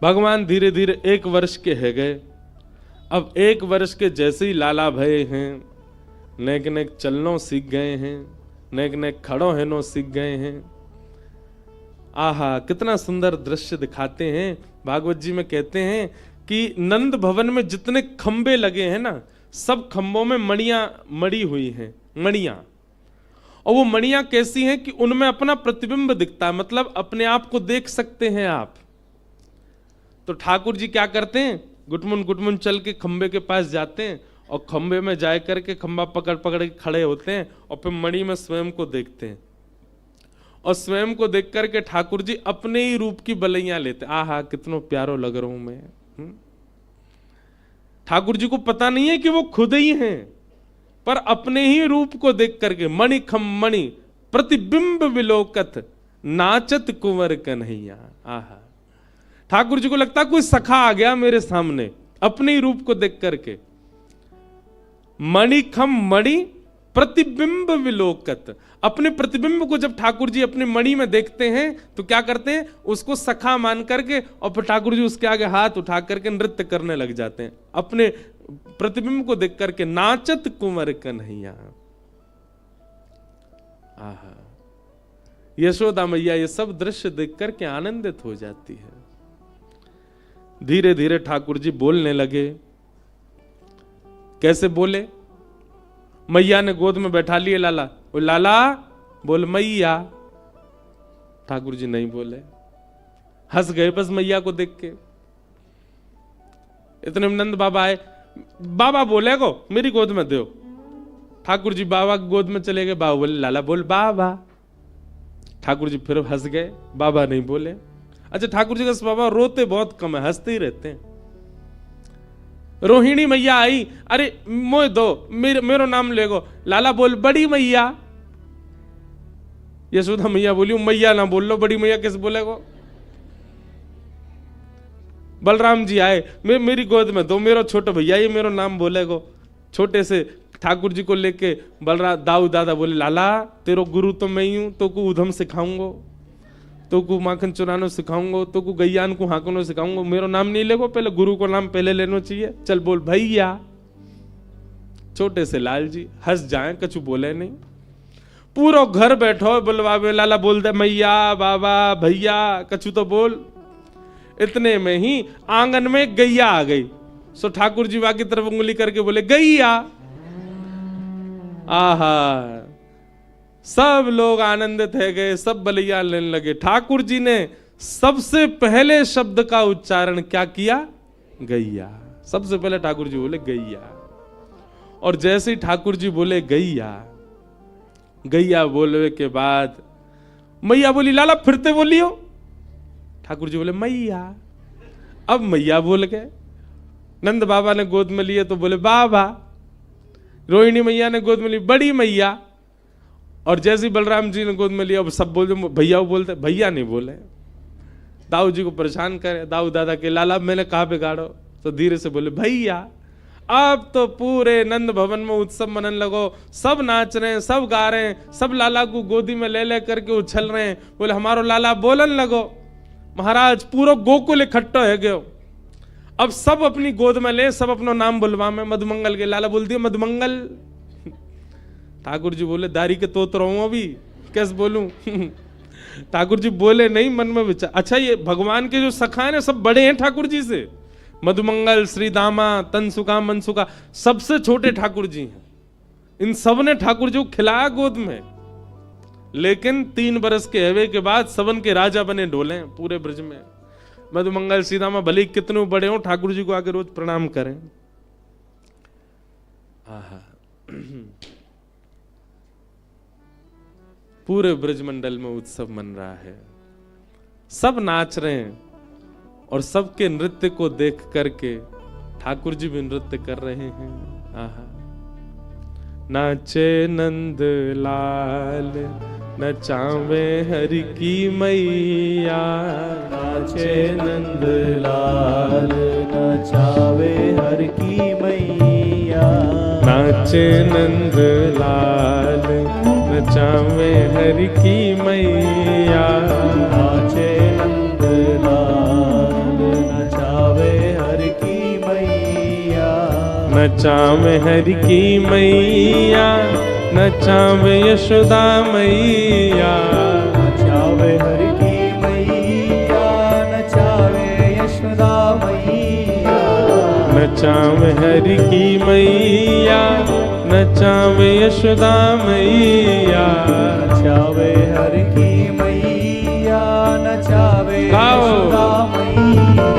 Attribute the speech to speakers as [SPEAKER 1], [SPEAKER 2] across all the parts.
[SPEAKER 1] भगवान धीरे धीरे 1 वर्ष के है गए। अब 1 वर्ष के जैसे ही लाला भये हैं, नेक नेक चलनों सीख गए हैं, नेक नेक खड़ो हेनो सीख गए हैं। आहा, कितना सुंदर दृश्य दिखाते हैं। भागवत जी में कहते हैं कि नंद भवन में जितने खंबे लगे हैं ना, सब खंबों में मणियां मड़ी हुई हैं, मणियां। और वो मणियां कैसी हैं कि उनमें अपना प्रतिबिंब दिखता है, मतलब अपने आप को देख सकते हैं आप। तो ठाकुर जी क्या करते हैं, गुटमुन चल के खंबे के पास जाते हैं और खंबे में जा करके खंबा पकड़ पकड़ के खड़े होते हैं और फिर मणि में स्वयं को देखते हैं। और स्वयं को देख करके ठाकुर जी अपने ही रूप की बलैया लेते। आहा, कितना प्यारो लग रहा हूं मैं। ठाकुर जी को पता नहीं है कि वो खुद ही हैं, पर अपने ही रूप को देख करके मणि खम मणि प्रतिबिंब विलोकत नाचत कुंवर कन्हैया। आहा, ठाकुर जी को लगता कोई सखा आ गया मेरे सामने अपने ही रूप को देख करके। मणि खम मणि प्रतिबिंब विलोकत, अपने प्रतिबिंब को जब ठाकुर जी अपनी मणि में देखते हैं तो क्या करते हैं, उसको सखा मान करके और फिर ठाकुर जी उसके आगे हाथ उठा करके नृत्य करने लग जाते हैं अपने प्रतिबिंब को देख करके। नाचत कुंवर कन्हैया। आहा, यशोदा मैया ये सब दृश्य देख करके आनंदित हो जाती है। धीरे धीरे ठाकुर जी बोलने लगे। कैसे बोले, मैया ने गोद में बैठा लिए लाला, वो लाला बोल मैया। ठाकुर जी नहीं बोले, हंस गए बस मैया को देख के। इतने में नंद बाबा आए, बाबा बोले को मेरी गोद में दो। ठाकुर जी बाबा की गोद में चले गए। बाबा बोले लाला बोल बाबा। ठाकुर जी फिर हंस गए, बाबा नहीं बोले। अच्छा, ठाकुर जी का स्वभाव रोते बहुत कम है, हंसते ही रहते हैं। रोहिणी मैया आई, अरे मोए दो, मेरो नाम लेगो। लाला बोल बड़ी मैया। यशोदा मैया बोली मैया ना बोल लो, बड़ी मैया कैसे बोलेगो। बलराम जी आए, मेरी गोद में दो, मेरो छोटा भैया ये मेरो नाम बोलेगो। छोटे से ठाकुर जी को लेके बलराम दाऊ दादा बोले लाला तेरो गुरु तो मैं ही हूं, तो को उधम सिखाऊंगो, तो को माखन चुरानो सिखाऊंगो, तो को गैयान को हाकनो सिखाऊंगो। मेरो नाम नहीं लेगो, पहले गुरु को नाम पहले लेना चाहिए। चल बोल भैया। छोटे से लाल जी हंस जाए, कछु बोले नहीं। पूरा घर बैठो बुलवावे, लाला बोल दे मैया बाबा भैया, कछु तो बोल। इतने में ही आंगन में गैया आ गई। सो ठाकुर जी वहां की तरफ उंगली करके बोले गैया। आहा, सब लोग आनंदित है गए, सब बलिया लेने लगे। ठाकुर जी ने सबसे पहले शब्द का उच्चारण क्या किया, गैया। सबसे पहले ठाकुर जी बोले गैया। और जैसे ही ठाकुर जी बोले गैया, गैया बोलने के बाद मैया बोली लाला फिरते बोलियो। ठाकुर जी बोले मैया। अब मैया बोल गए। नंद बाबा ने गोद में लिए तो बोले बाबा। रोहिणी मैया ने गोद में ली बड़ी मैया। और जैसे बलराम जी ने गोद में लिया, अब सब बोलते भैया बोलते, भैया नहीं बोले। दाऊ जी को परेशान करे, दाऊ दादा के लाला मैंने कहा बिगाड़ो, तो धीरे से बोले भैया। अब तो पूरे नंद भवन में उत्सव मनन लगो, सब नाच रहे हैं, सब गा रहे हैं, सब लाला को गोदी में ले ले करके उछल रहे हैं। बोले हमारो लाला बोलन लगो। महाराज पूरा गोकुल इकट्ठा है गयो। अब सब अपनी गोद में ले, सब अपना नाम बुलवा में। मधुमंगल के लाला बोल दिया मधुमंगल। ठाकुर जी बोले दारी के तोत रहो अभी, कैसे बोलूं। ठाकुर जी बोले नहीं, मन में विचार। अच्छा, ये भगवान के जो सखा है ना, सब बड़े हैं ठाकुर जी से। मधुमंगल, श्री दामा, तनसुका, मनसुका, सबसे छोटे ठाकुर जी हैं। इन सब ने ठाकुर जी को खिलाया गोद में। लेकिन 3 बरस के हवे के बाद सबन के राजा बने डोले पूरे ब्रज में। मधुमंगल, श्री दामा भले कितने बड़े हो, ठाकुर जी को आके रोज प्रणाम करें। आहा, पूरे ब्रजमंडल में उत्सव मन रहा है, सब नाच रहे हैं। और सबके नृत्य को देख करके ठाकुर जी भी नृत्य कर रहे हैं। आहा, नाचे नंद लाल नचावे हरि की मैया।
[SPEAKER 2] नाचे नंद लाल नचावे हरि की मैया।
[SPEAKER 1] नाचे नंद लाल नचावे हरि की मैया।
[SPEAKER 2] नाचे नंद लाल
[SPEAKER 1] नचावे हरि की मैया, नचावे यशोदा मैया।
[SPEAKER 2] नचावे हरि की मैया, नचावे यशोदा मैया।
[SPEAKER 1] नचावे हरि की मैया, नचावे यशोदा मैया।
[SPEAKER 2] नचावे हरि की मैया, नचावे
[SPEAKER 1] गाओ।
[SPEAKER 2] यशोदा मैया।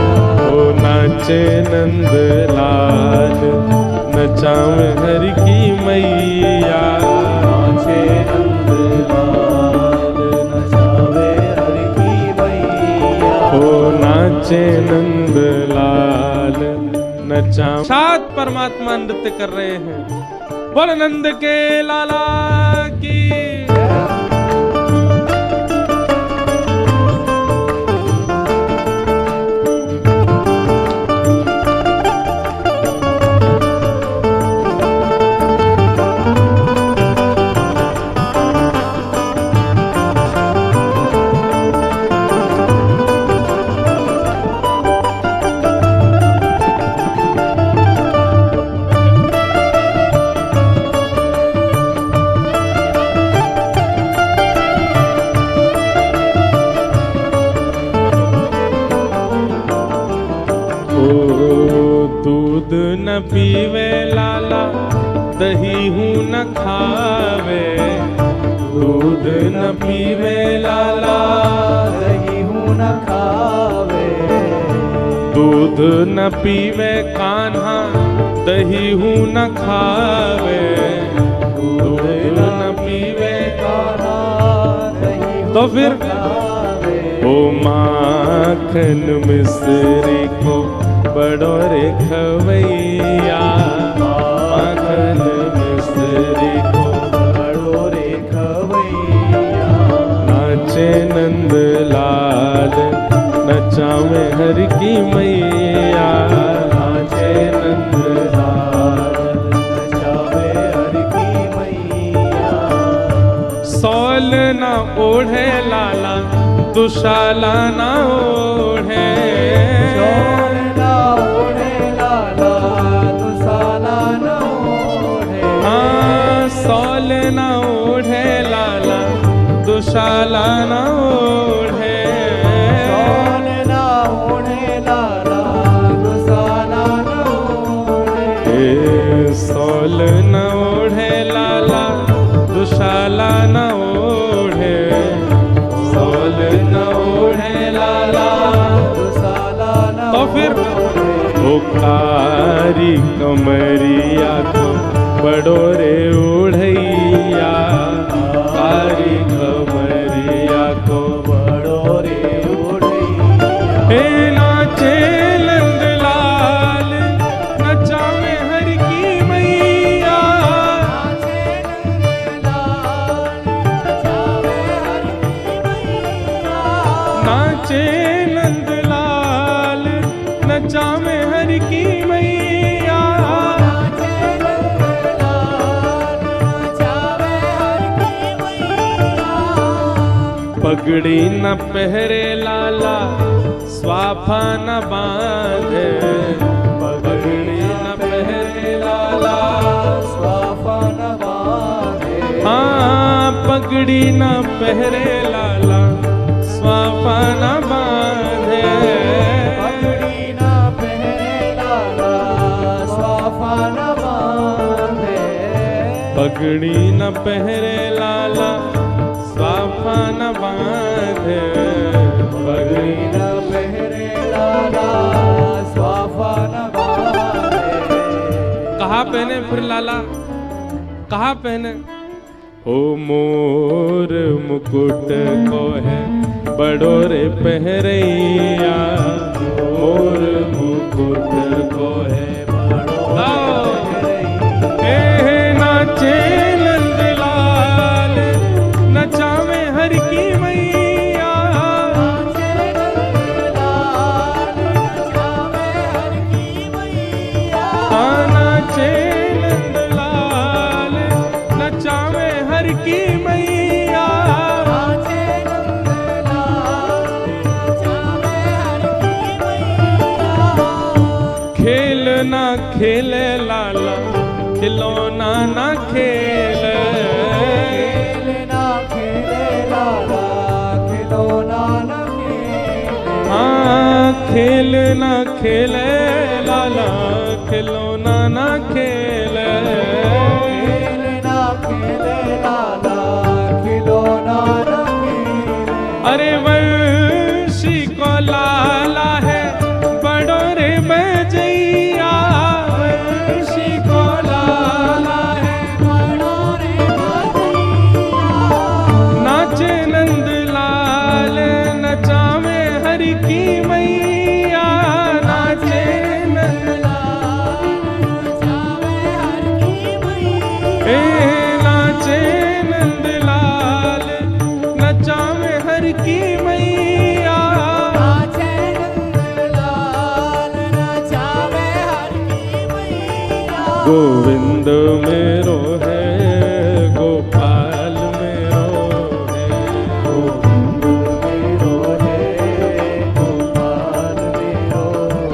[SPEAKER 1] ओ नाचे नंद लाल, नचावे हरि की मैया।
[SPEAKER 2] नाचे नंद लाल, नचावे हरि की मैया।
[SPEAKER 1] ओ नाचे नंद लाल, नचा। सात परमात्मा नृत्य कर रहे हैं। बोल नंद के लाला की। दूध न पीवे लाला, दही हूँ न खावे। दूध न पीवे लाला,
[SPEAKER 2] दही हूँ न खावे।
[SPEAKER 1] दूध न पीवे कान्हा, दही हूँ न खावे। दूध न पीवे
[SPEAKER 2] कान्हा, दही हूँ
[SPEAKER 1] तो फिर
[SPEAKER 2] न खावे।
[SPEAKER 1] ओ माखन मिश्री को बड़ो रे खवैया। माखन मिश्री को
[SPEAKER 2] बड़ो रे खवैया।
[SPEAKER 1] नाचे नंद लाल, नचावे हरि की मैया। नाचे नंद लाल,
[SPEAKER 2] नचावे हरि की मैया।
[SPEAKER 1] सौल न ओढ़े लाला, दुशाला न ओढ़े।
[SPEAKER 2] चोर ना ओढ़े लाला, दुशाला न ओढ़े।
[SPEAKER 1] हाँ सौल न ओढ़े लाला, दुशाला न ओढ़े।
[SPEAKER 2] चोर ना ओढ़े लाला, दुशाला न ओढ़े।
[SPEAKER 1] सौल न ओढ़े लाला, दुशाला न ओढ़े। सौल न ओढ़े लाला,
[SPEAKER 2] दुशाला न
[SPEAKER 1] तो फिर ओ कारी कमरिया को बड़ो रे ओढ़ैया। कारी कमरिया को
[SPEAKER 2] बड़ो रे ओढ़ैया।
[SPEAKER 1] हे नाचे नंद लाल, नचावे हरि की मैया।
[SPEAKER 2] नाचे नंद लाल, नचावे हरि की मैया।
[SPEAKER 1] नाचे नंद लाल, नचावे हरि की मैया।
[SPEAKER 2] नाचे नंद लाल, नचावे हरि की मैया।
[SPEAKER 1] पगड़ी न पहरे लाला, स्वाफा न बांधे। पगड़ी न पहरे लाला,
[SPEAKER 2] स्वाफा न बांधे।
[SPEAKER 1] हाँ पगड़ी न पहरे लाला, स्वाफा न बांधे।
[SPEAKER 2] पगड़ी न पहरे लाला, स्वाफा न बांधे।
[SPEAKER 1] पगड़ी न पहरे लाला, स्वाफा न बांधे।
[SPEAKER 2] पगड़ी न पहरे लाला, स्वाफा न बांधे।
[SPEAKER 1] कहाँ पहने फिर लाला, कहाँ पहने? ओ मोर मुकुट को है बड़ो रे पहरैया। मोर मुकुट को है बड़ो पहरैया। नाचे नंद लाल, नचावे हरि की मैया।
[SPEAKER 2] नाचे नंद लाल, नचावे हरि की मैया।
[SPEAKER 1] नाचे नंद लाल, नचावे हरि की मैया।
[SPEAKER 2] नाचे नंद लाल, नचावे हरि की
[SPEAKER 1] ना खेले लाला खिलौना ना खेले,
[SPEAKER 2] खेलना खेले लाला खिलौना न खेले,
[SPEAKER 1] हाँ खेल ना खेले लाला खिलौना ना खेले,
[SPEAKER 2] खेलना खेले लाला खिलौना न खेले।
[SPEAKER 1] अरे वंशी को लाला है बड़ो रे बजैया,
[SPEAKER 2] वंशी को लाला है बड़ो रे बजैया,
[SPEAKER 1] नाचे नंद लाल नचावे हरि की मैया, नाचे नंद नाचे नंद लाल नचावे हर की मैया,
[SPEAKER 2] नाचे नंदलाल नचावे हर की मैया।
[SPEAKER 1] गोविंद मेरो है गोपाल मेरो है,
[SPEAKER 2] गोविंद मेरो है गोपाल मेरो है,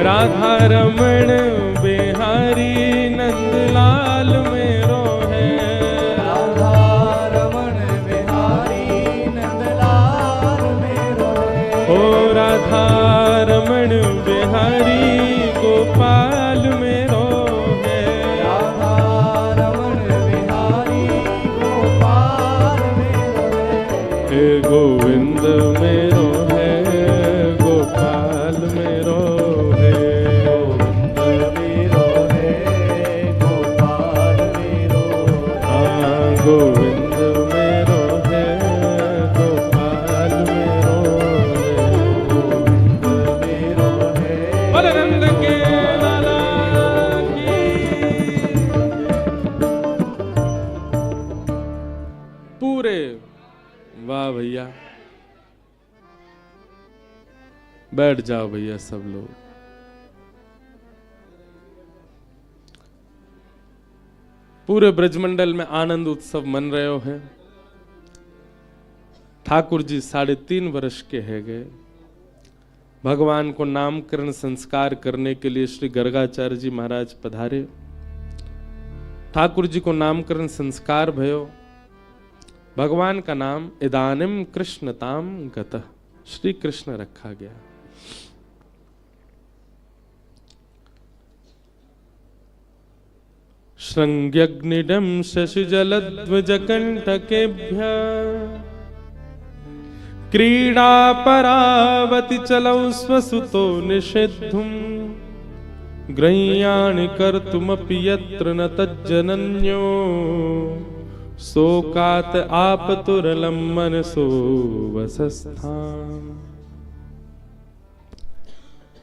[SPEAKER 1] राधा रमण बिहारी नंदलाल मेरो है,
[SPEAKER 2] राधा रमण बिहारी नंदलाल मेरो है,
[SPEAKER 1] ओ राधा रमण बिहारी गोपाल मेरो है,
[SPEAKER 2] राधा रमण बिहारी गोपाल मेरो है।
[SPEAKER 1] हे गोविंद मेरो है गोपाल मेरो है,
[SPEAKER 2] गोविंद मेरो है गोपाल मेरो है,
[SPEAKER 1] हाँ गोविंद मेरो है गोपाल मेरो है,
[SPEAKER 2] गोविंद मेरो है।
[SPEAKER 1] बलनंद के लाला की। पूरे वाह भैया, बैठ जाओ भैया सब लोग। पूरे ब्रजमंडल में आनंद उत्सव मन रहे हो है। ठाकुर जी 3.5 वर्ष के है गए। भगवान को नामकरण संस्कार करने के लिए श्री गर्गाचार्य जी महाराज पधारे। ठाकुर जी को नामकरण संस्कार भयो। भगवान का नाम इदानिम कृष्णताम गतः, श्री कृष्ण रखा गया। श्रृंग्यग्निडं शशिजलध्वजकण्टकेभ्यः क्रीडा परावति चलौ स्वसुतो निषेद्धुम् ग्रह्याणि कर्तुमपि यत्र न तज्जनन्यो शोकात् आपतुरलं मनसो वसस्थाम्।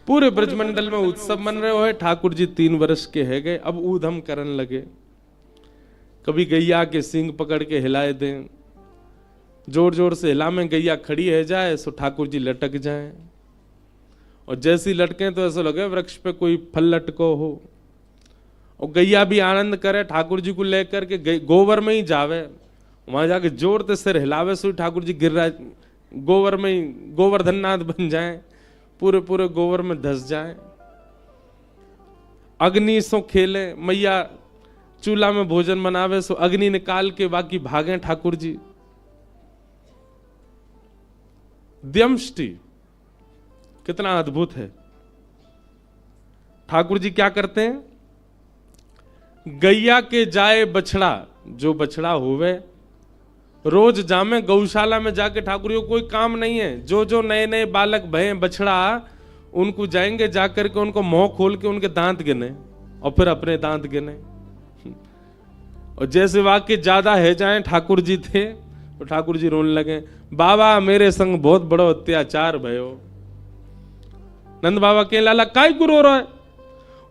[SPEAKER 1] पूरे ब्रजमंडल में उत्सव मन रहे हो। ठाकुर जी 3 वर्ष के है गए, अब ऊधम करन लगे। कभी गैया के सींग पकड़ के हिलाए दें, जोर जोर से हिला में गैया खड़ी है जाए सो ठाकुर जी लटक जाए, और जैसी लटके तो ऐसा लगे वृक्ष पे कोई फल लटको हो। और गैया भी आनंद करे, ठाकुर जी को लेकर के गोबर में ही जावे, वहां जाके जोर से सिर हिलावे सो ठाकुर जी गिर गोबर में ही गोवर्धननाथ बन जाए, पूरे पूरे गोबर में धस जाए। अग्नि सो खेले, मैया चूल्हा में भोजन बनावे सो अग्नि निकाल के बाकी भागे ठाकुर जी। द्यमष्टि कितना अद्भुत है। ठाकुर जी क्या करते हैं, गैया के जाए बछड़ा, जो बछड़ा होवे रोज जामे गौशाला में जाके। ठाकुर जी को कोई काम नहीं है, जो जो नए नए बालक भय बछड़ा उनको जाएंगे, जाकर के उनको मुंह खोल के उनके दांत गिने और फिर अपने दांत गिने। और जैसे वाक्य ज्यादा है जाए ठाकुर जी थे तो ठाकुर जी रोने लगे, बाबा मेरे संग बहुत बड़ो अत्याचार भयो। नंद बाबा के लाला काय को रो रहा है?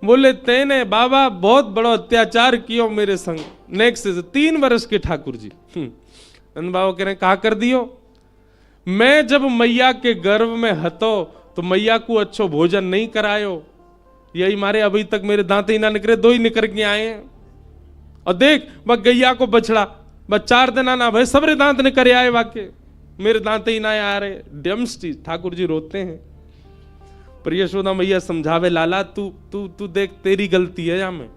[SPEAKER 1] बोले तेने बाबा बहुत बड़ो अत्याचार कियो मेरे संग। नेक्स्ट 3 वर्ष के ठाकुर जी। नंद बाबा कह रहे कहा कर दियो, मैं जब मैया के गर्भ में हतो तो मैया को अच्छो भोजन नहीं करायो, यही मारे अभी तक मेरे दांत ही ना निकले, 2 ही निकल के आए हैं। और देख बस गैया को बछड़ा बस 4 दिन ना भाई सबरे दांत निकल आए, वाके मेरे दांत ही ना आ रहे। डम्स्टी ठाकुर जी रोते हैं। पर यशोदा मैया समझावे, लाला तू तू तू देख, तेरी गलती है यहाँ में।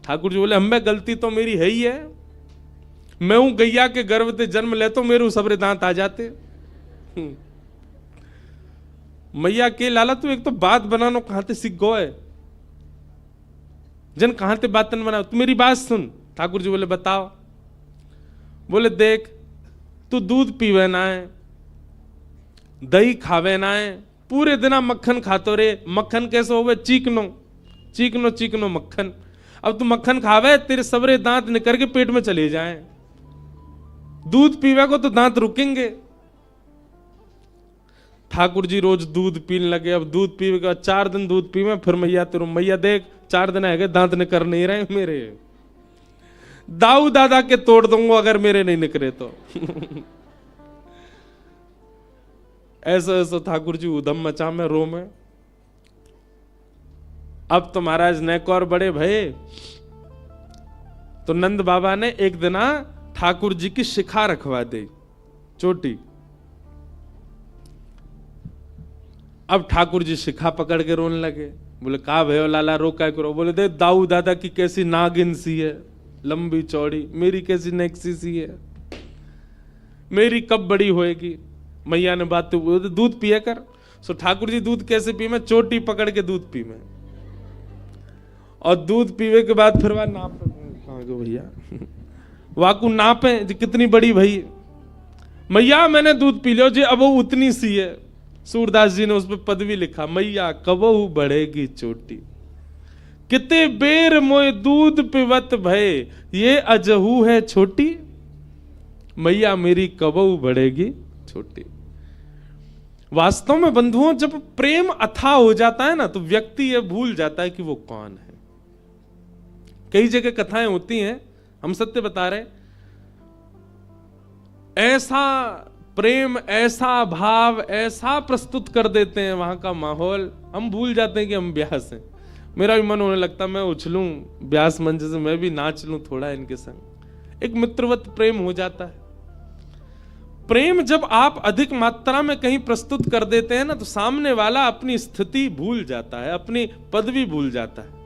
[SPEAKER 1] ठाकुर जी बोले, हमें गलती तो मेरी है ही है, मैं हूं गैया के गर्भ से जन्म ले तो मेरे सबरे दांत आ जाते। मैया के, लाला तू एक तो बात बनानो कहां ते सीख गो है, जन कहां ते बातन बनाओ, तू मेरी बात सुन। ठाकुर जी बोले, बताओ। बोले, देख तू दूध पीवे ना है, दही खावे ना है, पूरे दिन मक्खन खातो रे। मक्खन कैसे होवे? चीकनो चीकनो चीकनो मक्खन। अब तू मक्खन खावे, तेरे सबरे दांत निकल के पेट में चले जाएं। दूध पीवे को तो दांत रुकेंगे। ठाकुर जी रोज दूध पीने लगे। अब दूध पीवे का 4 दिन दूध पीवे, फिर मैया तेरू, मैया देख 4 दिन है दांत निकर नहीं रहे मेरे, दाऊ दादा के तोड़ दूंगा अगर मेरे नहीं निकले तो। ऐसा ऐसा ठाकुर जी उधम मचा में रो में। अब तो महाराज नेक और बड़े भये, तो नंद बाबा ने एक दिन ठाकुर जी की शिखा रखवा दी, चोटी। अब ठाकुर जी शिखा पकड़ के रोने लगे। बोले, का भयो लाला, रो क्या करो? बोले, दे दाऊ दादा की कैसी नागिन सी है, लंबी चौड़ी, मेरी कैसी नेक्सी सी है, मेरी कब बड़ी होएगी? मैया ने बात तो, दूध पिया कर। सो ठाकुर जी दूध कैसे पी? मैं चोटी पकड़ के दूध पी मैं, और दूध पीवे के बाद फिर वह नाप, कहाँ गो भैया, वाकू नापे जी कितनी बड़ी भई। मैया मैंने दूध पी लियो जी, अब वो उतनी सी है। सूरदास जी ने उस पर पदवी लिखा, मैया कबहू बढ़ेगी चोटी, किते बेर मोय दूध पिवत भय, ये अजहू है छोटी, मैया मेरी कबहू बढ़ेगी छोटी। वास्तव में बंधुओं, जब प्रेम अथाह हो जाता है ना, तो व्यक्ति ये भूल जाता है कि वो कौन है। कई जगह कथाएं होती हैं, हम सत्य बता रहे, ऐसा प्रेम, ऐसा भाव, ऐसा प्रस्तुत कर देते हैं वहां का माहौल, हम भूल जाते हैं कि हम ब्यास हैं। मेरा भी मन होने लगता, मैं उछलूं ब्यास मंच से, मैं भी नाच लूं थोड़ा इनके संग। एक मित्रवत प्रेम हो जाता है। प्रेम जब आप अधिक मात्रा में कहीं प्रस्तुत कर देते हैं ना, तो सामने वाला अपनी स्थिति भूल जाता है, अपनी पदवी भूल जाता है।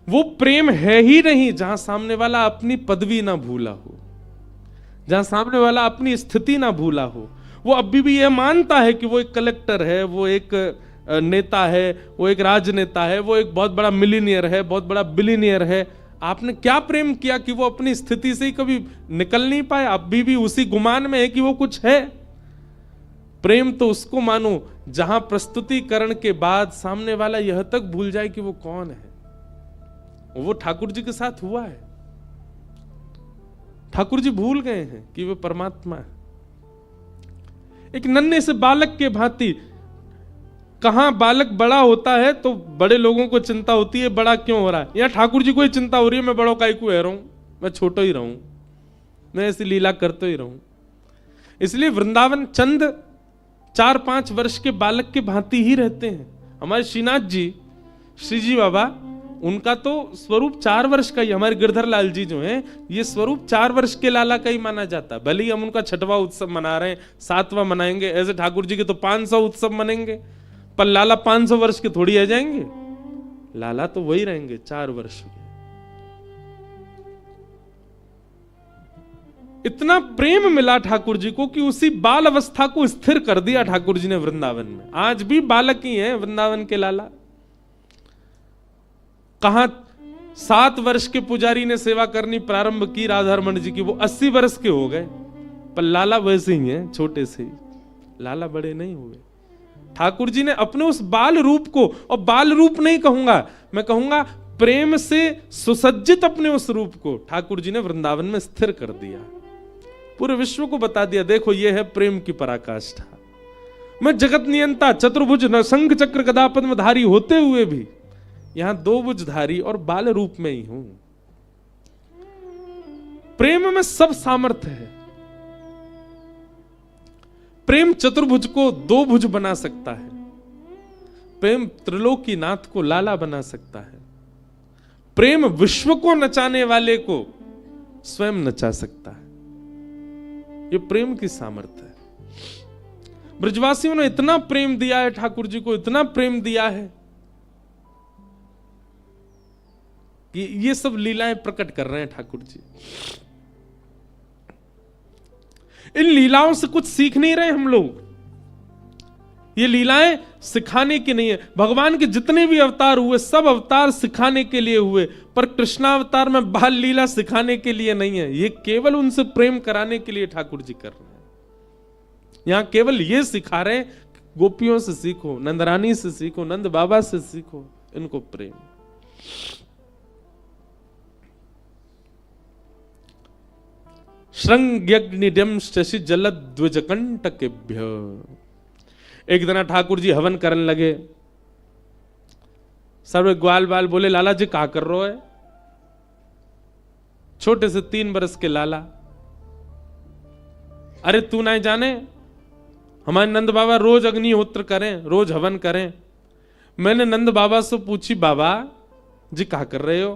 [SPEAKER 1] वो प्रेम है ही नहीं जहां सामने वाला अपनी पदवी ना भूला हो, जहां सामने वाला अपनी स्थिति ना भूला हो। वो अभी भी यह मानता है कि वो एक कलेक्टर है, वो एक नेता है, वो एक राजनेता है, वो एक बहुत बड़ा मिलीनियर है, बहुत बड़ा बिलीनियर है। आपने क्या प्रेम किया कि वो अपनी स्थिति से ही कभी निकल नहीं पाए? अभी भी उसी गुमान में है कि वो कुछ है। प्रेम तो उसको मानो जहां प्रस्तुतिकरण के बाद सामने वाला यह तक भूल जाए कि वो कौन है। वो ठाकुर जी के साथ हुआ है। ठाकुर जी भूल गए हैं कि वे परमात्मा है। एक नन्हे से बालक के भांति, कहां बालक बड़ा होता है तो बड़े लोगों को चिंता होती है, बड़ा क्यों हो रहा है। या ठाकुर जी को ही चिंता हो रही है, मैं बड़ों का क्यों रहा हूं, मैं छोटा ही रहूं, मैं ऐसी लीला करते ही रहूं। इसलिए वृंदावन चंद 4-5 वर्ष के बालक के भांति ही रहते हैं। हमारे श्रीनाथ जी, श्री जी बाबा, उनका तो स्वरूप 4 वर्ष का ही। हमारे गिरधर लाल जी जो हैं, ये स्वरूप 4 वर्ष के लाला का ही माना जाता है। भले ही हम उनका 6वां उत्सव मना रहे हैं, 7वां मनाएंगे, ऐसे ठाकुर जी के तो 500 उत्सव मनेंगे, पर लाला 500 वर्ष के थोड़ी आ जाएंगे। लाला तो वही रहेंगे 4 वर्ष के। इतना प्रेम मिला ठाकुर जी को कि उसी बाल अवस्था को स्थिर कर दिया ठाकुर जी ने वृंदावन में। आज भी बालक ही हैं वृंदावन के लाला। कहां 7 वर्ष के पुजारी ने सेवा करनी प्रारंभ की राधारमण जी की, वो 80 वर्ष के हो गए, पर लाला वैसे ही हैं, छोटे से ही। लाला बड़े नहीं हुए। ठाकुर जी ने अपने उस बाल रूप को, और बाल रूप नहीं कहूंगा, मैं कहूंगा प्रेम से सुसज्जित अपने उस रूप को ठाकुर जी ने वृंदावन में स्थिर कर दिया। पूरे विश्व को बता दिया, देखो ये है प्रेम की पराकाष्ठा। मैं जगत नियंता, चतुर्भुज, शंख चक्र गदा पद्मधारी होते हुए भी यहां 2 भुजधारी और बाल रूप में ही हूं। प्रेम में सब सामर्थ्य है। प्रेम चतुर्भुज को 2 भुज बना सकता है। प्रेम त्रिलोकीनाथ को लाला बना सकता है। प्रेम विश्व को नचाने वाले को स्वयं नचा सकता है। यह प्रेम की सामर्थ्य है। ब्रजवासियों ने इतना प्रेम दिया है ठाकुर जी को, इतना प्रेम दिया है कि ये सब लीलाएं प्रकट कर रहे हैं ठाकुर जी। इन लीलाओं से कुछ सीख नहीं रहे हम लोग, ये लीलाएं सिखाने की नहीं है। भगवान के जितने भी अवतार हुए सब अवतार सिखाने के लिए हुए, पर कृष्णावतार में बाल लीला सिखाने के लिए नहीं है, ये केवल उनसे प्रेम कराने के लिए ठाकुर जी कर रहे हैं। यहां केवल ये सिखा रहे हैं, गोपियों से सीखो, नंदरानी से सीखो, नंद बाबा से सीखो इनको प्रेम। श्रृंग्यग्निड्यम शशि जलद्विजकंटकेभ्य। एक दिन ठाकुर जी हवन करने लगे, सब ग्वाल बाल बोले लाला जी क्या कर रहे हो? छोटे से 3 बरस के लाला, अरे तू नहीं जाने हमारे नंद बाबा रोज अग्निहोत्र करें, रोज हवन करें। मैंने नंद बाबा से पूछी बाबा जी क्या कर रहे हो?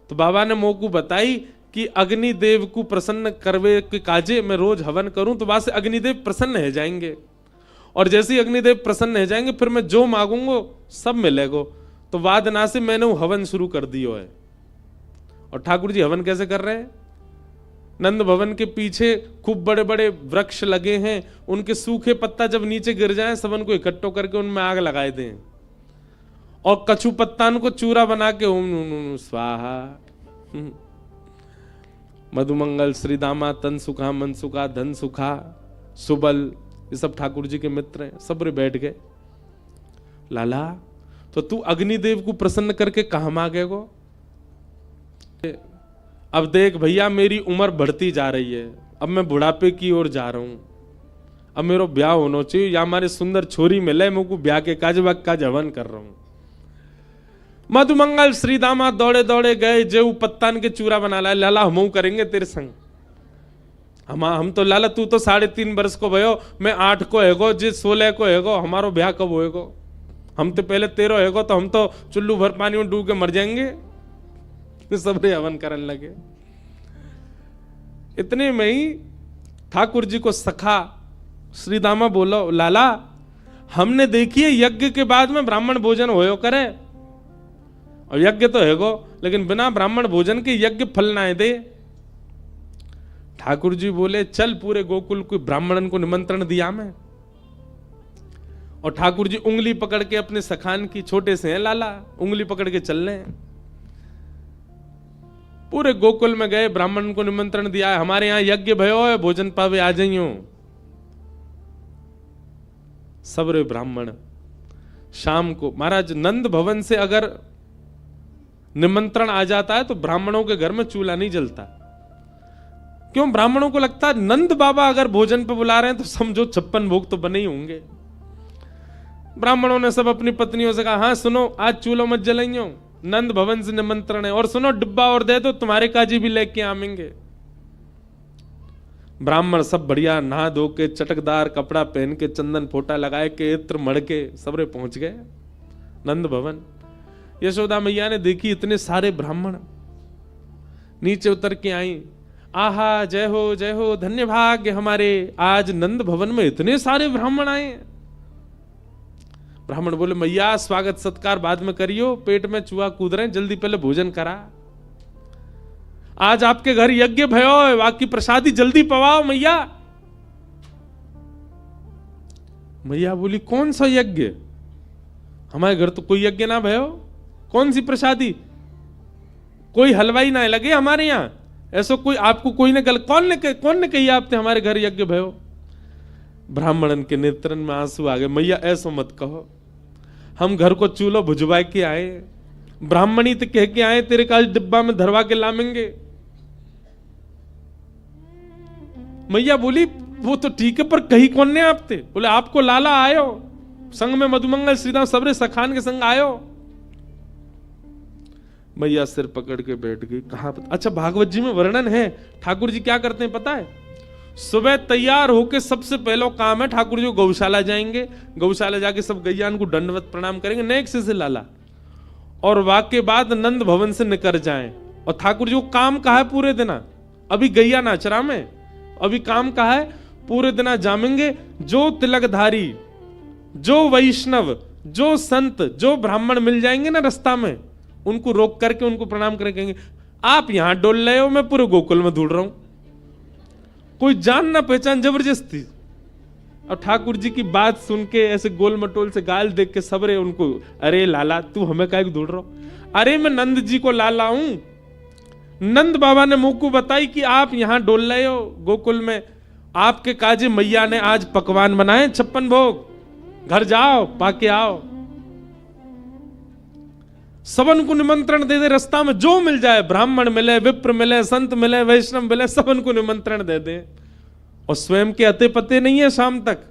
[SPEAKER 1] तो बाबा ने मोकू बताई कि अग्निदेव को प्रसन्न करवे के काजे मैं रोज हवन करूं तो वहां से अग्निदेव प्रसन्न हो जाएंगे, और जैसे ही अग्निदेव प्रसन्न हो जाएंगे फिर मैं जो मांगूंगा सब मिलेगा। तो वाद ना से मैंने वो हवन शुरू कर दियो है। और ठाकुर जी हवन कैसे कर रहे हैं? नंद भवन के पीछे खूब बड़े बड़े वृक्ष लगे हैं, उनके सूखे पत्ता जब नीचे गिर जाएं सबन को इकट्ठो करके उनमें आग लगाए दें, और कछु पत्तान को चूरा बना के ओम स्वाहा मधुमंगल श्रीदामा तन सुखा मन सुखा धन सुखा सुबल, ये सब ठाकुर जी के मित्र हैं। सब रे बैठ गए, लाला तो तू अग्निदेव को प्रसन्न करके कहां मांगेगो? अब देख भैया मेरी उम्र बढ़ती जा रही है, अब मैं बुढ़ापे की ओर जा रहा हूं, अब मेरा ब्याह होना चाहिए, या हमारे सुंदर छोरी मिले मुझको ब्याह के काज काज हवन कर रहा हूं। मधुमंगल श्रीदामा दौड़े दौड़े गए, जेऊ पत्तान के चूरा बना लाए, लाला हम करेंगे तेरे संग। हम तो लाला तू तो 3.5 वर्ष को भयो, मैं 8 को हैगो, जे 16 को हैगो, हमारो ब्याह कब होएगो? हम तो पहले 13 हैगो, तो हम तो चुल्लू भर पानी में डूब के मर जाएंगे। सब रे हवन करने लगे। इतने में ही ठाकुर जी को सखा श्रीदामा बोलो, लाला हमने देखिए यज्ञ के बाद में ब्राह्मण भोजन होयो करे, और यज्ञ तो हैगो लेकिन बिना ब्राह्मण भोजन के यज्ञ फल ना दे। ठाकुर जी बोले चल पूरे गोकुल को ब्राह्मणन को निमंत्रण दिया मैं। और ठाकुर जी उंगली पकड़ के अपने सखान की, छोटे से हैं लाला, उंगली पकड़ के चल रहे हैं। पूरे गोकुल में गए, ब्राह्मण को निमंत्रण दिया है, हमारे यहां यज्ञ भयो है, भोजन पावे आ जाइयो। सबरे ब्राह्मण शाम को, महाराज नंद भवन से अगर निमंत्रण आ जाता है तो ब्राह्मणों के घर में चूल्हा नहीं जलता। क्यों? ब्राह्मणों को लगता है नंद बाबा अगर भोजन पे बुला रहे हैं तो समझो 56 भोग तो बने ही होंगे। ब्राह्मणों ने सब अपनी पत्नियों से कहा, हाँ सुनो आज चूल्हा मत जलाइयो, नंद भवन से निमंत्रण है, और सुनो डिब्बा और दे दो, तुम्हारे काजी भी लेके आवेंगे। ब्राह्मण सब बढ़िया नहा धो के चटकदार कपड़ा पहन के चंदन फोटा लगाए के इत्र मड़ के सबरे पहुंच गए नंद भवन। यशोदा मैया ने देखी इतने सारे ब्राह्मण, नीचे उतर के आई, आहा जय हो धन्य भाग्य हमारे, आज नंद भवन में इतने सारे ब्राह्मण आए। ब्राह्मण बोले मैया स्वागत सत्कार बाद में करियो, पेट में चूहा कूद रहे, जल्दी पहले भोजन करा। आज आपके घर यज्ञ भयो, बाकी प्रसादी जल्दी पवाओ मैया। मैया बोली कौन सा यज्ञ? हमारे घर तो कोई यज्ञ ना भयो, कौन सी प्रसादी? कोई हलवाई ना लगे हमारे यहां, ऐसा कोई आपको कोई ने कौन ने कही आपने हमारे घर यज्ञ भयो? ब्राह्मणन के नेत्रन में आंसू आ गए। मैया ऐसा मत कहो, हम घर को चूल्हा भुजवा के आए, ब्राह्मणी तो कह के आए तेरे का डिब्बा में धरवा के लामेंगे। मैया बोली वो तो ठीक है, पर कही कौन ने आप थे? बोले आपको लाला आयो, संग में मधुमंगल श्रीराम सबरे सखान के संग आयो। मैया सिर पकड़ के बैठ गई। कहा? अच्छा भागवत जी में वर्णन है, ठाकुर जी क्या करते हैं पता है? सुबह तैयार होके सबसे पहला काम है ठाकुर जी गौशाला जाएंगे, गौशाला जाके सब गैयान को दंडवत प्रणाम करेंगे नेक से लाला, और वाके बाद नंद भवन से निकल जाएं। और ठाकुर जी को काम कहा है पूरे दिन? अभी गैया नाचरा में, अभी काम कहा है पूरे दिन जामेंगे। जो तिलकधारी, जो वैष्णव, जो संत, जो ब्राह्मण मिल जाएंगे ना रास्ता में, उनको रोक करके उनको प्रणाम करके कहेंगे आप यहां डोल रहे हो, मैं पूरे गोकुल में ढूंढ रहा हूं। कोई जान ना पहचान, जबरदस्ती। और ठाकुर जी की बात सुन के ऐसे गोल मटोल से गाल देख के सबरे उनको, अरे लाला तू हमें काहे ढूंढ रहा हो? अरे मैं नंद जी को लाला हूं। नंद बाबा ने मुंह को बताई कि आप यहां डोल रहे हो गोकुल में, आपके काजे मैया ने आज पकवान बनाए 56 भोग, घर जाओ पाके आओ। सबन को निमंत्रण दे दे, रास्ता में जो मिल जाए, ब्राह्मण मिले, विप्र मिले, संत मिले, वैष्णव मिले, सबन को निमंत्रण दे दे। और स्वयं के अते पते नहीं है शाम तक।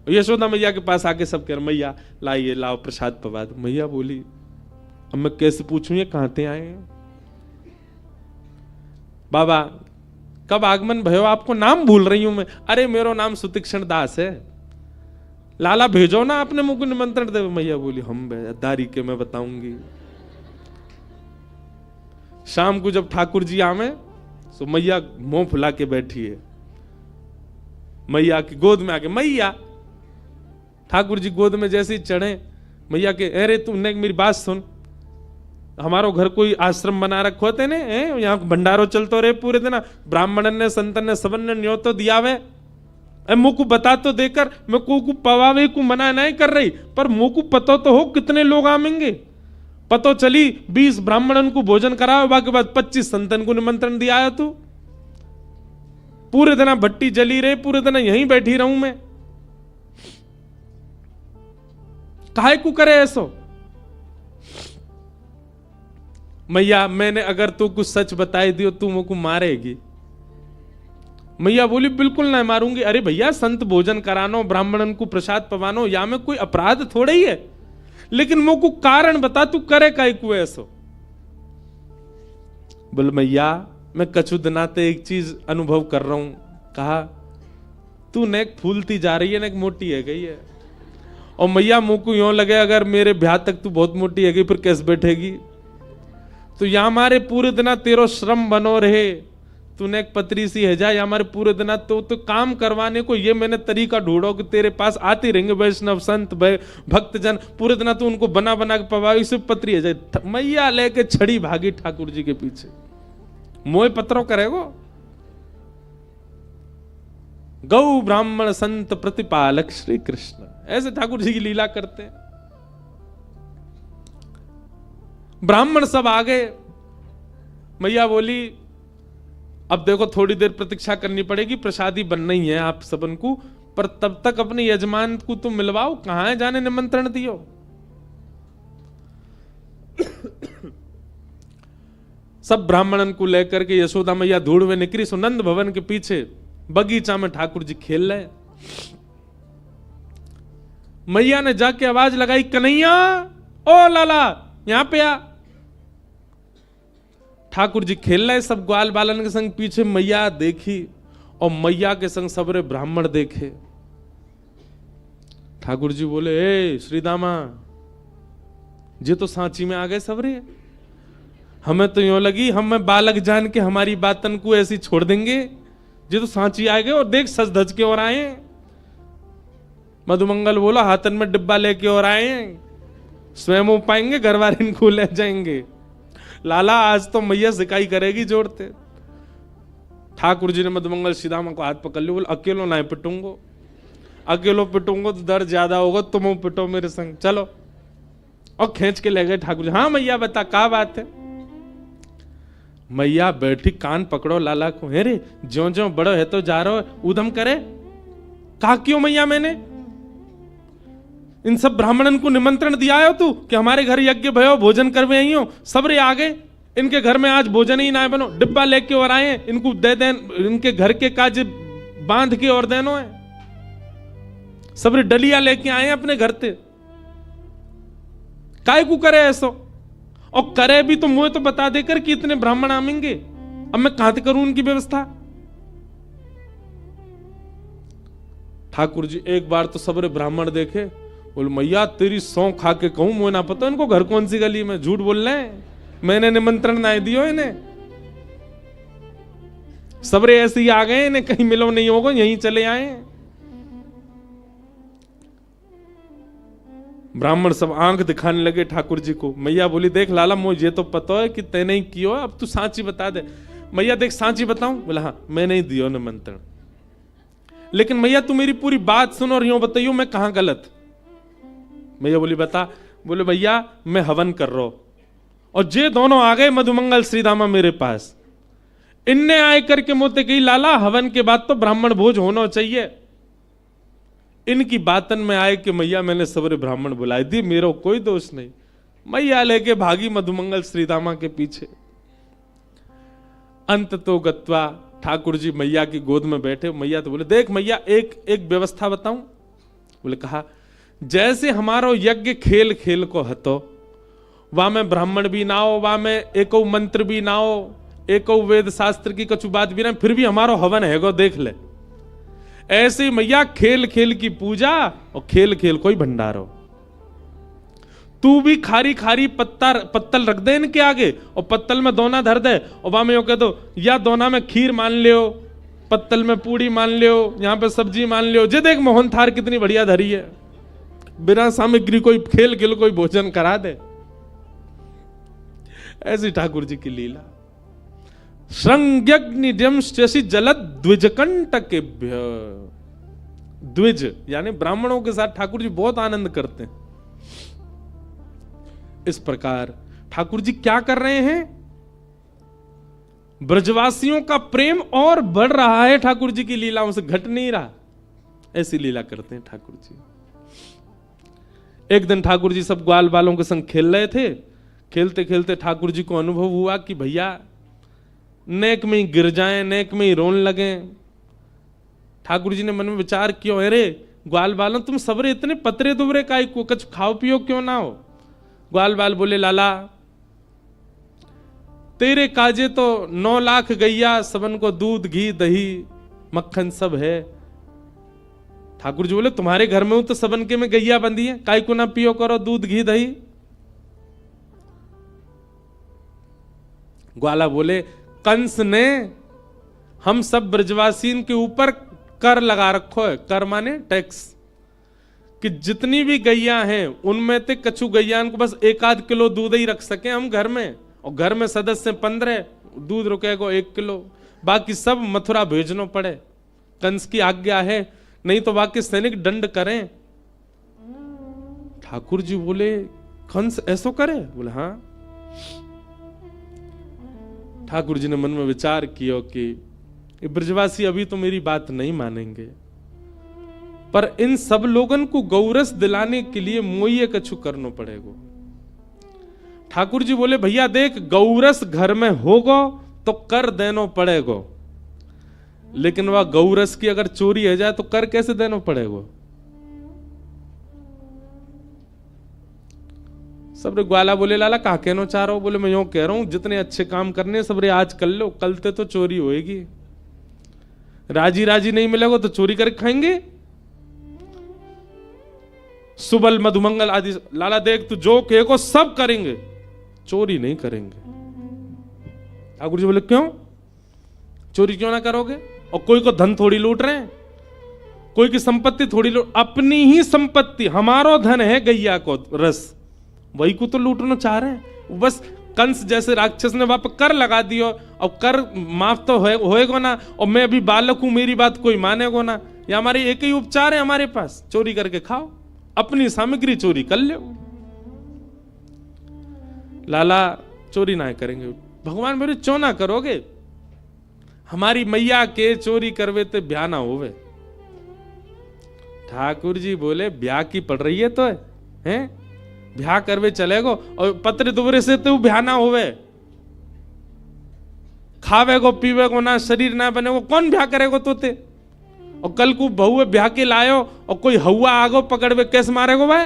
[SPEAKER 1] यशोदा मैया के पास आके सब कह रहे मैया लाइए, लाओ प्रसाद पवाद। मैया बोली अब मैं कैसे पूछूं ये कहां से आए हैं? बाबा कब आगमन भयो, आपको नाम भूल रही हूं मैं। अरे मेरो नाम सुतीक्षण दास है। लाला भेजो ना, अपने मुंह को निमंत्रण दे। मैया बोली हम दारी के मैं बताऊंगी। शाम को जब ठाकुर जी आवे तो मैया मुंह फुला के बैठी है। मैया की गोद में आके, मैया ठाकुर जी गोद में जैसे ही चढ़े, मैया के अरे तुमने मेरी बात सुन, हमारो घर कोई आश्रम बना रखो होते ने, यहाँ भंडारो चलतो रहे पूरे दिन, ब्राह्मण ने संतन ने सबन ने न्योतो दिया वे, मुंह को बता तो देकर, मैं को पवावे को मना नहीं कर रही, पर मुंह को पतो तो हो कितने लोग आवेंगे। पतो चली 20 ब्राह्मणन को भोजन कराओ, बाकी बाद 25 संतन को निमंत्रण दिया है। तू पूरे दिन भट्टी जली रहे, पूरे दिन यहीं बैठी रहूं मैं, काहे को करे ऐसो? मैया मैंने अगर तू कुछ सच बताई दियो तू मुझको मारेगी। मैया बोली बिल्कुल नहीं मारूंगी। अरे भैया संत भोजन करानो, ब्राह्मणन को प्रसाद पवानो, या में कोई अपराध थोड़ा ही है, लेकिन मुझको कारण बता तू करे काहे को ऐसो? बोल मैया मैं कछु दिनाते एक चीज अनुभव कर रहा हूं। कहा तू नेक फूलती जा रही है, नेक मोटी है गई है। और मैया मुंह को यूं लगे अगर मेरे ब्याह तक तू बहुत मोटी है गई फिर कैसे बैठेगी? तो या हमारे पूरे दिना तेरो श्रम बनो रहे, तूने एक पतरी सी है जा, या हमारे पूरे दिना तो काम करवाने को ये मैंने तरीका ढूंढो कि तेरे पास आते रहेंगे वैष्णव संत भक्तजन, पूरे दिना तो उनको बना बना के पवाई, सिर्फ पतरी है जाए। मैया लेके छड़ी भागी ठाकुर जी के पीछे, मोह पत्रों करेगो। गौ ब्राह्मण संत प्रतिपालक श्री कृष्ण, ऐसे ठाकुर जी की लीला करते हैं। ब्राह्मण सब आ गए। मैया बोली अब देखो थोड़ी देर प्रतीक्षा करनी पड़ेगी, प्रसादी बनना ही है आप सबन को, पर तब तक अपने यजमान को तुम मिलवाओ, कहां है जाने निमंत्रण दियो। सब ब्राह्मणन को लेकर के यशोदा मैया धूड़ में निकली। सुनंद भवन के पीछे बगीचा में ठाकुर जी खेल रहे। मैया ने जाके आवाज लगाई, कन्हैया ओ लाला यहां पे आ। ठाकुर जी खेल रहे सब ग्वाल बालन के संग, पीछे मैया देखी और मैया के संग सबरे ब्राह्मण देखे। ठाकुर जी बोले ए श्रीदामा, जे तो सांची में आ गए सबरे। हमें तो यूं लगी हम में बालक जान के हमारी बातन को ऐसी छोड़ देंगे, जे तो सांची आ गए और देख सज धज के और आए। मधुमंगल बोला हाथन में डिब्बा लेके और आए, स्वयं हो पाएंगे घर वाले इनको ले जाएंगे। लाला आज तो मैया सिकाई करेगी जोड़ते। ठाकुर जी ने मधुमंगल श्रीदामा को हाथ पकड़ लिया, बोले अकेलो ना पिटूंगो, अकेलो पिटूंगो तो दर्द ज्यादा होगा, तुम पिटो मेरे संग चलो। और खींच के ले गए ठाकुर जी। हाँ मैया बता क्या बात है? मैया बैठी, कान पकड़ो लाला को, हे रे ज्यो ज्यो बड़ो है तो जा रहा है उधम करे। कहा क्यों मैया मैंने इन सब ब्राह्मणन को निमंत्रण दिया है तू कि हमारे घर यज्ञ भयो भोजन करवे आई हो, सबरे आ गए, इनके घर में आज भोजन ही ना बनो, डिब्बा लेके और आए, इनको दे दें, इनके घर के काज बांध के और देनो है। सबरे डलिया लेके आए अपने घर से, काय को करे ऐसो? और करे भी तो मुझे तो बता देकर कि इतने ब्राह्मण आमेंगे, अब मैं कहां से करूं उनकी व्यवस्था? ठाकुर जी एक बार तो सबरे ब्राह्मण देखे, बोले मैया तेरी सौ खा के कहूं, मुझे ना पता इनको घर कौन सी गली में, झूठ बोल रहे हैं, मैंने निमंत्रण ना दियो इन्हें। सबरे ऐसे ही आ गए, इन्हें कहीं मिलो नहीं होगा, यहीं चले आए। ब्राह्मण सब आंख दिखाने लगे ठाकुर जी को। मैया बोली, देख लाला, मुझे तो पता है कि तैने ही कियो, अब तू सांची बता दे। मैया देख सांची बताऊं? बोला हाँ, मैंने ही दियो निमंत्रण, लेकिन मैया तू मेरी पूरी बात सुनो और यूं बताइयो मैं कहां गलत। मैया बोली बता। बोले भैया मैं हवन कर रहा हूं और जे दोनों आ गए मधुमंगल श्रीदामा मेरे पास, इनने आए करके मोते कही लाला हवन के बाद तो ब्राह्मण भोज होना चाहिए। इनकी बातन में आए कि मैया मैंने सबरे ब्राह्मण बुलाए दी, मेरा कोई दोष नहीं। मैया लेके भागी मधुमंगल श्रीदामा के पीछे। अंत तो गत्वा ठाकुर जी मैया की गोद में बैठे। मैया तो बोले, देख मैया एक व्यवस्था बताऊं? बोले कहा, जैसे हमारो यज्ञ खेल खेल को हतो, वहां में ब्राह्मण भी ना हो, वहां में एको मंत्र भी ना हो, एको वेद शास्त्र की कछु बात भी ना, फिर भी हमारो हवन है गो, देख ले। ऐसे ही मैया खेल खेल की पूजा और खेल खेल कोई भंडारो। तू भी खारी खारी पत्तल रख दे इनके आगे और पत्तल में दोना धर दे और वहां में यो कह दो, या दोना में खीर मान लियो, पत्तल में पूड़ी मान लियो, यहां पे सब्जी मान लियो। जे देख मोहन थार कितनी बढ़िया धरी है, बिना सामग्री कोई खेल खेल कोई भोजन करा दे। ऐसी ठाकुर जी की लीला। श्रृंग्यग्निड्यंश्चि जलद द्विजकंटकेभ्य। द्विज यानी ब्राह्मणों के साथ ठाकुर जी बहुत आनंद करते हैं। इस प्रकार ठाकुर जी क्या कर रहे हैं? ब्रजवासियों का प्रेम और बढ़ रहा है, ठाकुर जी की लीलाओं से घट नहीं रहा। ऐसी लीला करते हैं ठाकुर जी। एक दिन ठाकुर जी सब ग्वाल बालों के संग खेल रहे थे। खेलते खेलते ठाकुर जी को अनुभव हुआ कि भैया नेक में ही गिर जाएं, नेक में ही रोने लगे। ठाकुर जी ने मन में विचार किया, अरे ग्वाल बालों तुम सबरे इतने पतरे दुबरे काहे को, कुछ खाओ पियो क्यों ना हो? ग्वाल बाल बोले, लाला तेरे काजे तो 9 लाख गैया, सबन को दूध घी दही मक्खन सब है। ठाकुर जी बोले, तुम्हारे घर में हूं तो सबन के में गैया बंधी है, काहे को ना पियो करो दूध घी दही। ग्वाला बोले, कंस ने हम सब ब्रजवासियों के ऊपर कर लगा रखो है। कर माने टैक्स, कि जितनी भी गैया हैं उनमें ते कछु गैया को बस 1-8 किलो दूध ही रख सके हम घर में, और घर में सदस्य 15, दूध रुकेगा 1 किलो, बाकी सब मथुरा भेजना पड़े। कंस की आज्ञा है, नहीं तो बाकी सैनिक दंड करें। ठाकुर जी बोले, कंस ऐसो करे? बोले हाँ। ठाकुर जी ने मन में विचार किया कि ब्रजवासी अभी तो मेरी बात नहीं मानेंगे, पर इन सब लोगन को गौरस दिलाने के लिए मोये कछु करना पड़ेगा। ठाकुर जी बोले, भैया देख गौरस घर में होगा तो कर देना पड़ेगा, लेकिन वह गौरस की अगर चोरी हो जाए तो कर कैसे देना पड़ेगा? सबरे ग्वाला बोले, लाला कहा कहना चाह रहा हो? बोले, मैं यूं कह रहा हूं जितने अच्छे काम करने सबरे आज कर लो, कल ते तो चोरी होएगी। राजी राजी नहीं मिलेगा तो चोरी करके खाएंगे। सुबल मधुमंगल आदि, लाला देख तू जो कहेगा सब करेंगे, चोरी नहीं करेंगे। ठाकुर जी बोले, क्यों चोरी क्यों ना करोगे? और कोई को धन थोड़ी लूट रहे हैं, कोई की संपत्ति थोड़ी लूट, अपनी ही संपत्ति, हमारो धन है गैया को रस, वही को तो लूटना चाह रहे हैं। बस कंस जैसे राक्षस ने वहां पर कर लगा दियो, और कर माफ तो होएगा ना, और मैं अभी बालक हूं, मेरी बात कोई मानेगा ना। ये हमारी एक ही उपचार है हमारे पास, चोरी करके खाओ, अपनी सामग्री चोरी कर लो। लाला चोरी ना करेंगे। भगवान मेरे चो ना करोगे? हमारी मैया के चोरी करवे तो ब्याह ना होवे। ठाकुर जी बोले, ब्याह की पड़ रही है तो है ब्याह करवे चलेगो, और पत्र दुबरे से तो ब्याह ना होवे। खावेगो पीवेगो ना, शरीर ना बनेगो, कौन ब्याह करेगो तोते? और कल को बहू ब्याह के लायो और कोई हवा आगो पकड़वे, कैसे मारेगो भाई?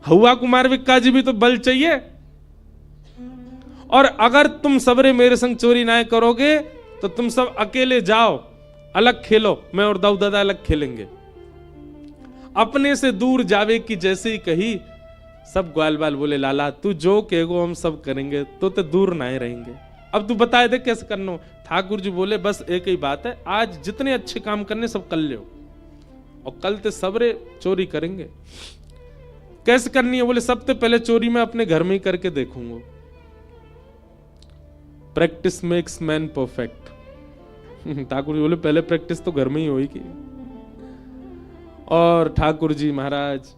[SPEAKER 1] हवा को मारवे काजी भी तो बल चाहिए। और अगर तुम सबरे मेरे संग चोरी ना करोगे तो तुम सब अकेले जाओ, अलग खेलो, मैं और दाऊ दादा अलग खेलेंगे। अपने से दूर जावे की जैसे ही कही, सब ग्वाल बाल बोले, लाला तू जो कहेगो हम सब करेंगे, तो दूर ना रहेंगे। अब तू बता दे कैसे करना हो। ठाकुर जी बोले बस एक ही बात है, आज जितने अच्छे काम करने सब कर लो, और कल ते सबरे चोरी करेंगे। कैसे करनी है? बोले सबसे पहले चोरी मैं अपने घर में ही करके देखूंगा। Practice makes man perfect. Thakur ji बोले पहले प्रैक्टिस तो घर में ही होगी। और ठाकुर जी महाराज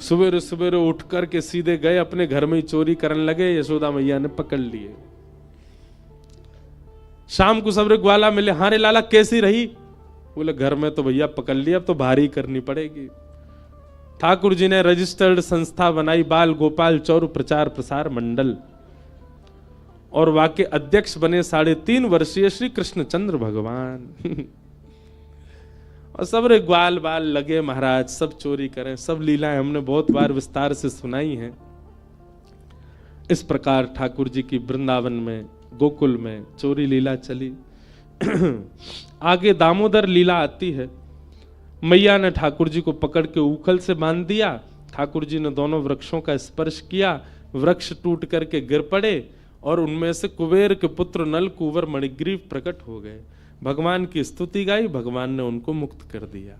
[SPEAKER 1] सवेरे सवेरे उठ करके सीधे गए अपने घर में ही चोरी करने लगे। यशोदा मैया ने पकड़ लिए। शाम को सबरे ग्वाला मिले, हाँ रे लाला कैसी रही? बोले घर में तो भैया पकड़ लिया, अब तो भारी करनी पड़ेगी। ठाकुर जी ने रजिस्टर्ड संस्था बनाई, बाल गोपाल चौर प्रचार प्रसार मंडल, और वाके अध्यक्ष बने 3.5 वर्षीय श्री कृष्णचंद्र भगवान। और सब रे ग्वाल बाल लगे महाराज, सब चोरी करें। सब लीलाएं हमने बहुत बार विस्तार से सुनाई हैं। इस प्रकार ठाकुर जी की वृंदावन में गोकुल में चोरी लीला चली। आगे दामोदर लीला आती है। मैया ने ठाकुर जी को पकड़ के उखल से बांध दिया। ठाकुर जी ने दोनों वृक्षों का स्पर्श किया, वृक्ष टूट करके गिर पड़े, और उनमें से कुबेर के पुत्र नल कुंवर मणिग्रीव प्रकट हो गए। भगवान की स्तुति गाई, भगवान ने उनको मुक्त कर दिया।